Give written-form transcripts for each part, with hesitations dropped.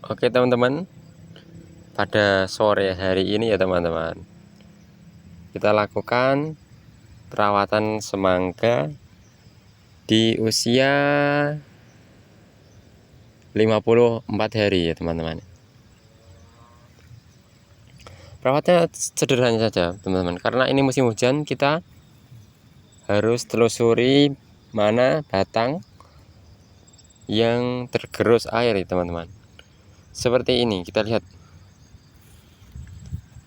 Oke teman-teman, pada sore hari ini ya teman-teman, kita lakukan perawatan semangka di usia 54 hari ya teman-teman. Perawatnya sederhana saja teman-teman, karena ini musim hujan, kita harus telusuri mana batang yang tergerus air ya teman-teman. Seperti ini, kita lihat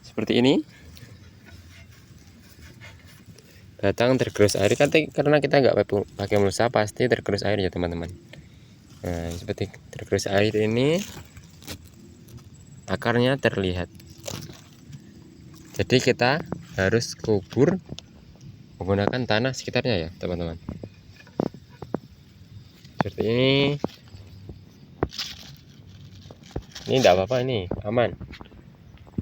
seperti ini, batang tergerus air karena kita nggak pakai mulsa, pasti tergerus air ya teman-teman. Nah, seperti tergerus air ini, akarnya terlihat. Jadi kita harus kubur menggunakan tanah sekitarnya ya teman-teman. Seperti ini tidak apa-apa, ini aman.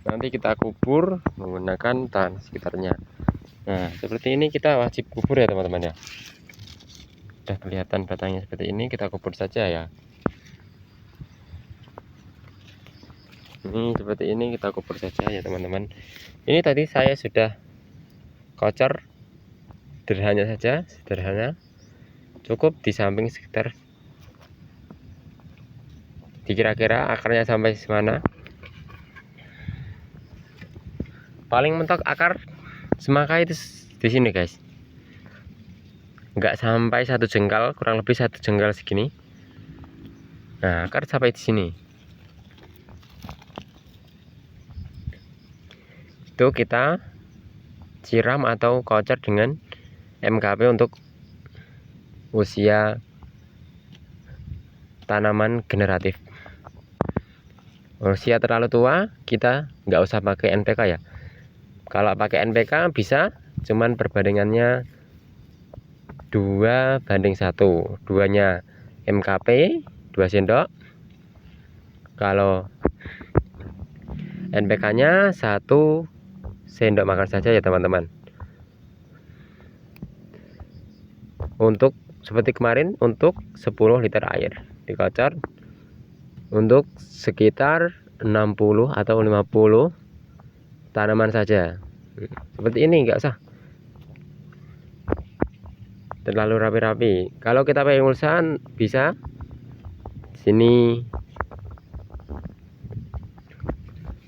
Nanti kita kubur menggunakan tanah sekitarnya. Nah, seperti ini kita wajib kubur ya teman-teman ya. Sudah kelihatan batangnya seperti ini, kita kubur saja ya. Ini seperti ini, kita kubur saja ya teman-teman. Ini tadi saya sudah kocor, sederhana saja, sederhana. Cukup di samping sekitar, dikira-kira akarnya sampai mana. Paling mentok akar semangka itu di sini guys, nggak sampai 1 jengkal, kurang lebih 1 jengkal segini. Nah, akar sampai di sini. Itu kita siram atau kocor dengan MKP untuk usia tanaman generatif. Usia terlalu tua kita nggak usah pakai NPK ya. Kalau pakai NPK bisa, cuman perbandingannya 2:1. Duanya MKP 2 sendok. Kalau NPK nya 1 sendok makan saja ya teman-teman. Untuk seperti kemarin, untuk 10 liter air dikocor untuk sekitar 60 atau 50 tanaman saja. Seperti ini, nggak usah terlalu rapi-rapi. Kalau kita pakai mulsa bisa sini.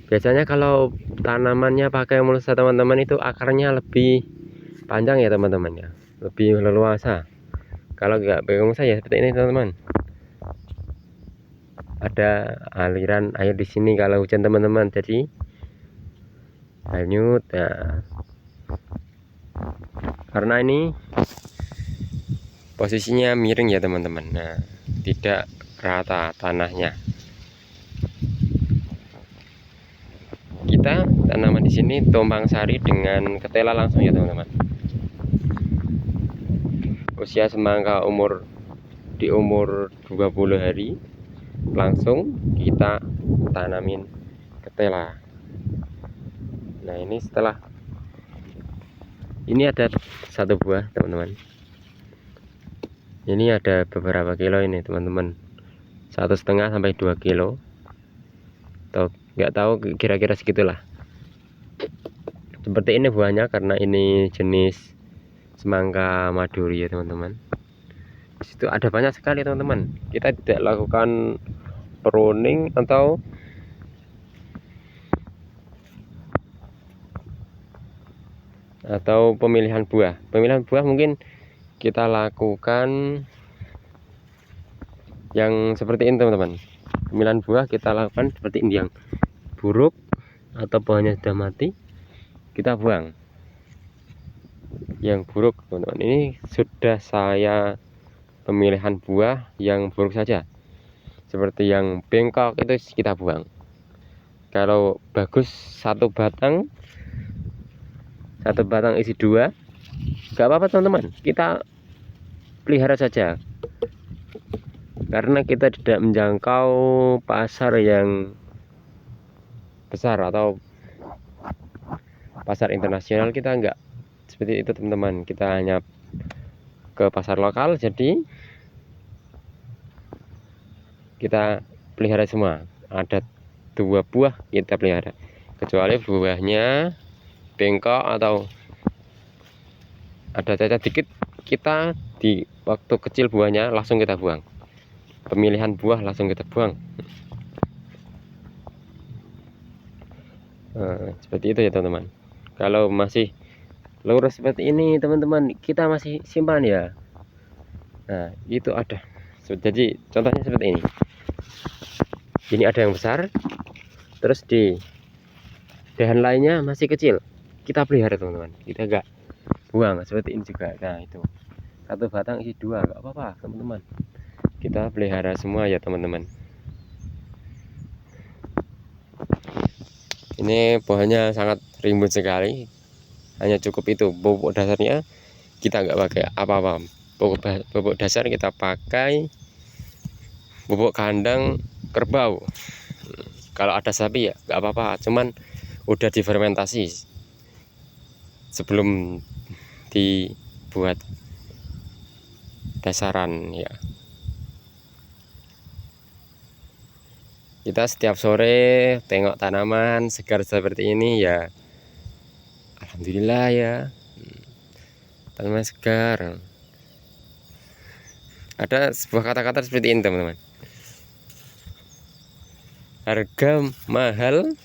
Biasanya kalau tanamannya pakai mulsa teman-teman, itu akarnya lebih panjang ya teman-teman ya, lebih leluasa. Kalau nggak pakai mulsa ya seperti ini teman-teman, ada aliran air di sini kalau hujan teman-teman, jadi hanyut. Nah, karena ini posisinya miring ya teman-teman, nah tidak rata tanahnya. Kita tanaman di sini tumpang sari dengan ketela langsung ya teman-teman. Usia semangka di umur 20 hari langsung kita tanamin ketela. Nah, ini setelah ini ada 1 buah teman-teman. Ini ada beberapa kilo ini teman-teman, 1,5 sampai 2 kilo, atau nggak tahu, kira-kira segitulah. Seperti ini buahnya, karena ini jenis semangka maduri ya teman-teman. Disitu ada banyak sekali teman-teman. Kita tidak lakukan pruning atau pemilihan buah. Pemilihan buah mungkin kita lakukan yang seperti ini teman-teman. Pemilihan buah kita lakukan seperti ini, yang buruk atau buahnya sudah mati kita buang. Yang buruk teman-teman, ini sudah saya pemilihan buah yang buruk saja, seperti yang bengkok itu kita buang. Kalau bagus satu batang isi 2, nggak apa-apa teman-teman, kita pelihara saja, karena kita tidak menjangkau pasar yang besar atau pasar internasional. Kita enggak seperti itu teman-teman, kita hanya ke pasar lokal, jadi kita pelihara semua. ada 2 buah kita pelihara, kecuali buahnya bengkok atau ada cacat dikit, kita di waktu kecil buahnya langsung kita buang, pemilihan buah langsung kita buang. Nah, seperti itu ya teman-teman. Kalau masih lurus seperti ini teman-teman, kita masih simpan ya. Nah itu ada, jadi contohnya seperti ini. Ini ada yang besar, terus di dahan lainnya masih kecil, kita pelihara teman-teman, kita enggak buang. Seperti ini juga. Nah itu satu batang isi 2, enggak apa-apa teman-teman, kita pelihara semua ya teman-teman. Ini pohonnya sangat rimbun sekali, hanya cukup itu pupuk dasarnya, kita nggak pakai apa-apa. Pupuk dasar kita pakai pupuk kandang kerbau. Kalau ada sapi ya nggak apa-apa, cuman udah difermentasi sebelum dibuat dasaran ya. Kita setiap sore tengok tanaman segar seperti ini ya, alhamdulillah ya, tanaman segar. Ada sebuah kata-kata seperti ini teman-teman, harga mahal,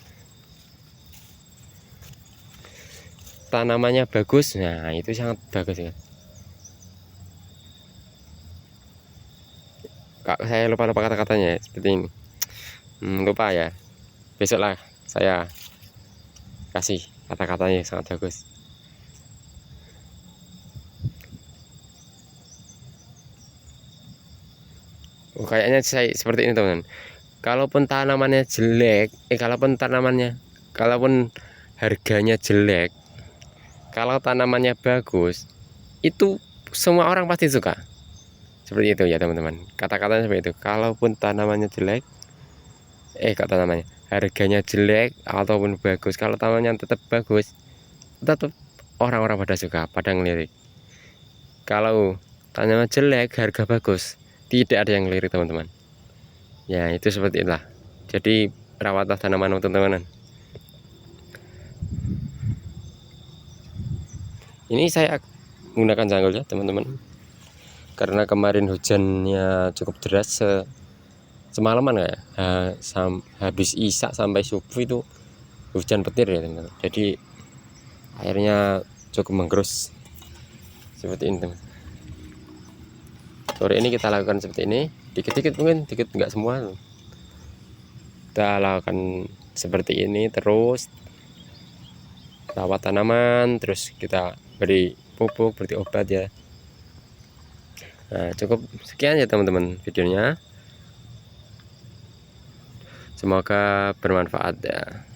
tanamannya bagus. Nah itu sangat bagus ya. Kak, saya lupa kata-katanya seperti ini. Lupa ya, besok lah saya kasih kata-katanya sangat bagus. Kayaknya saya seperti ini teman-teman. Kalaupun tanamannya jelek, kalaupun harganya jelek, kalau tanamannya bagus, itu semua orang pasti suka. Seperti itu ya teman-teman, kata-katanya seperti itu. Kalaupun tanamannya jelek, harganya jelek ataupun bagus, kalau tanamannya tetap bagus, tetap orang-orang pada suka, pada ngelirik. Kalau tanaman jelek harga bagus, tidak ada yang ngelirik teman-teman. Ya itu seperti itulah. Jadi rawatlah tanaman teman-teman. Ini saya menggunakan jangkul ya teman-teman, karena kemarin hujannya cukup deras semalaman ya, habis isak sampai subuh itu hujan petir ya teman-teman. Jadi airnya cukup menggerus seperti ini teman. Sore ini kita lakukan seperti ini, dikit-dikit, mungkin dikit, enggak semua. Kita lakukan seperti ini terus, rawat tanaman, terus kita beri pupuk, beri obat ya. Nah cukup sekian ya teman-teman videonya, semoga bermanfaat ya.